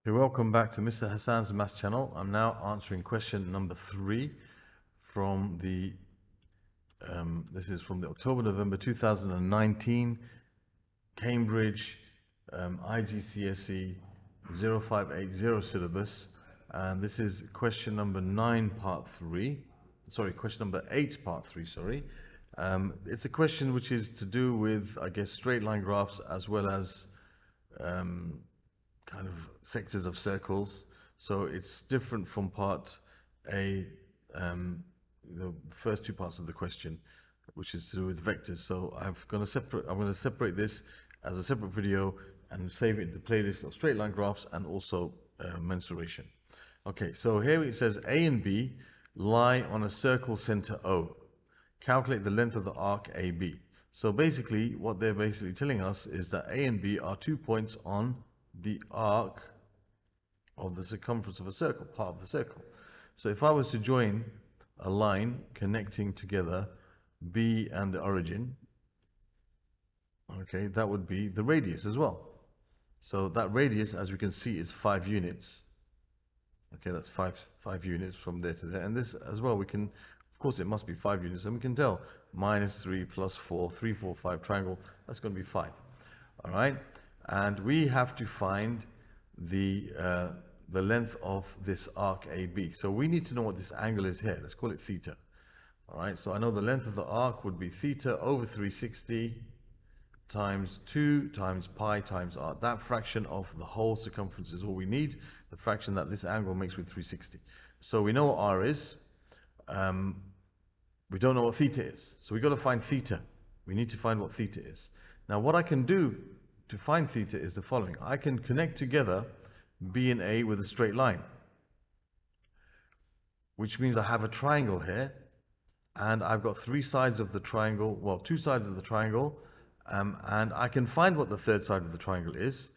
Okay, welcome back to Mr. Hassan's Maths channel. I'm now answering question number 3 from the this is from the October-November 2019 Cambridge IGCSE 0580 syllabus, and this is question number 9 part 3. Sorry, question number 8 part 3, sorry. It's a question which is to do with, I guess, straight line graphs as well as kind of sectors of circles. So it's different from part A, the first two parts of the question, which is to do with vectors. So I'm going to separate this as a separate video and save it into the playlist of straight line graphs and also mensuration. Okay, so here it says A and B lie on a circle center O. Calculate the length of the arc AB. So basically, what they're basically telling us is that A and B are 2 points on the arc of the circumference of a circle, part of the circle. So if I was to join a line connecting together B and the origin, okay, that would be the radius as well. So that radius, as we can see, is 5 units. Okay, that's five units from there to there. And this as well, we can, of course, it must be 5 units, and we can tell -3 + 4, 3, 4, 5 triangle, that's going to be 5. All right, and we have to find the length of this arc AB. So we need to know what this angle is here. Let's call it theta. All right, so I know the length of the arc would be theta over 360 times 2 times pi times r. That fraction of the whole circumference is all we need, the fraction that this angle makes with 360. So we know what r is. We don't know what theta is. So we've got to find theta. We need to find what theta is. Now what I can do to find theta is the following. I can connect together B and A with a straight line, which means I have a triangle here, and I've got 3 sides of the triangle, well, 2 sides of the triangle, and I can find what the third side of the triangle is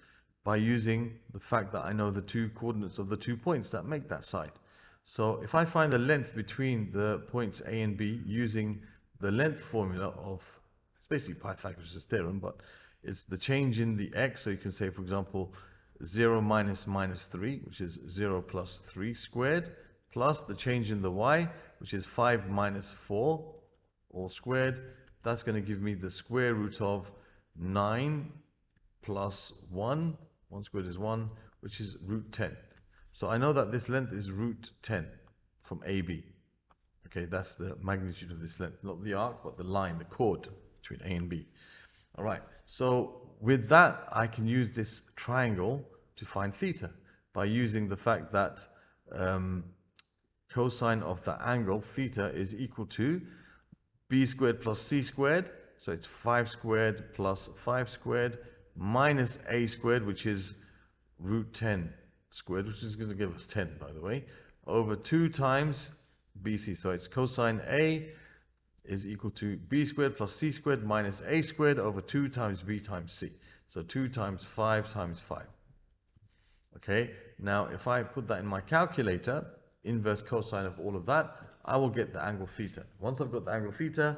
by using the fact that I know the 2 coordinates of the 2 points that make that side. So if I find the length between the points A and B using the length formula of, it's basically Pythagoras' theorem, but it's the change in the x. So you can say, for example, 0 minus minus 3, which is 0 plus 3 squared, plus the change in the y, which is 5 minus 4, all squared. That's going to give me the square root of 9 plus 1. 1 squared is 1, which is root 10. So I know that this length is root 10 from AB. Okay, that's the magnitude of this length, not the arc, but the line, the chord between A and B. All right, so with that, I can use this triangle to find theta by using the fact that cosine of the angle theta is equal to b squared plus c squared. So it's 5 squared plus 5 squared minus a squared, which is root 10 squared, which is going to give us 10, by the way, over 2 times bc. So it's cosine A is equal to b squared plus c squared minus a squared over 2 times b times c. So 2 times 5 times 5. Okay, now if I put that in my calculator, inverse cosine of all of that, I will get the angle theta. Once I've got the angle theta,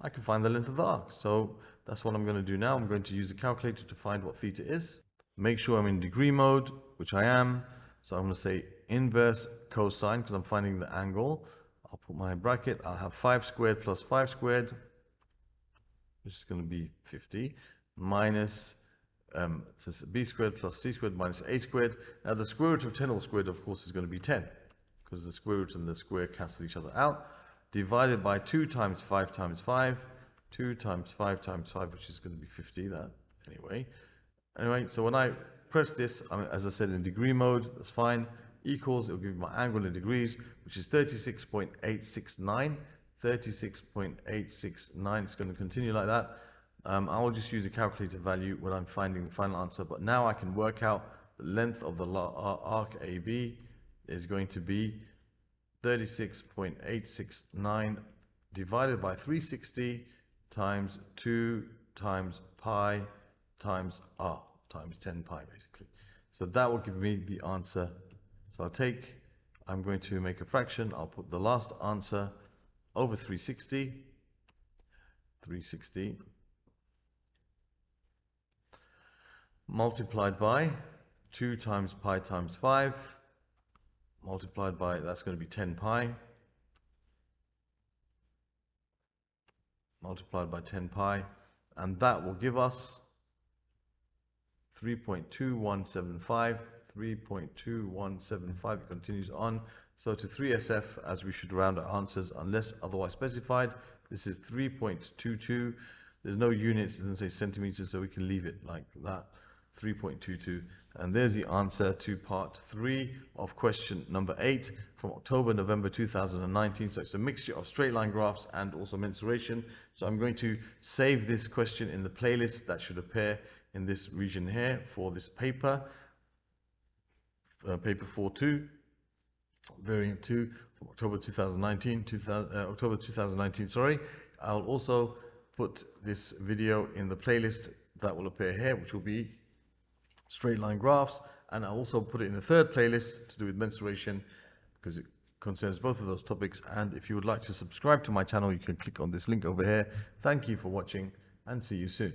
I can find the length of the arc. So that's what I'm going to do now. I'm going to use the calculator to find what theta is. Make sure I'm in degree mode, which I am. So I'm going to say inverse cosine because I'm finding the angle. I'll put my bracket. I'll have 5 squared plus 5 squared, which is going to be 50, minus so b squared plus c squared minus a squared. Now the square root of 10 all squared, of course, is going to be 10 because the square root and the square cancel each other out. Divided by 2 times 5 times 5, 2 times 5 times 5, which is going to be 50. That anyway. So when I press this, as I said, in degree mode, that's fine. Equals, it'll give me my angle in degrees, which is 36.869. 36.869. It's going to continue like that. I will just use a calculator value when I'm finding the final answer, but now I can work out the length of the arc AB is going to be 36.869 divided by 360 times 2 times pi times r times 10 pi, basically. So that will give me the answer. So I'm going to make a fraction. I'll put the last answer over 360 multiplied by 2 times pi times 5 multiplied by, that's going to be 10 pi, multiplied by 10 pi, and that will give us 3.2175. 3.2175. It continues on. So to 3SF, as we should round our answers unless otherwise specified. This is 3.22. There's no units, it doesn't say centimeters, so we can leave it like that. 3.22. And there's the answer to part 3 of question number 8 from October-November 2019. So it's a mixture of straight line graphs and also mensuration. So I'm going to save this question in the playlist that should appear in this region here for this paper. Paper 4.2, variant 2 from October 2019, sorry. I'll also put this video in the playlist that will appear here, which will be straight line graphs, and I'll also put it in the third playlist to do with mensuration because it concerns both of those topics. And if you would like to subscribe to my channel, you can click on this link over here. Thank you for watching and see you soon.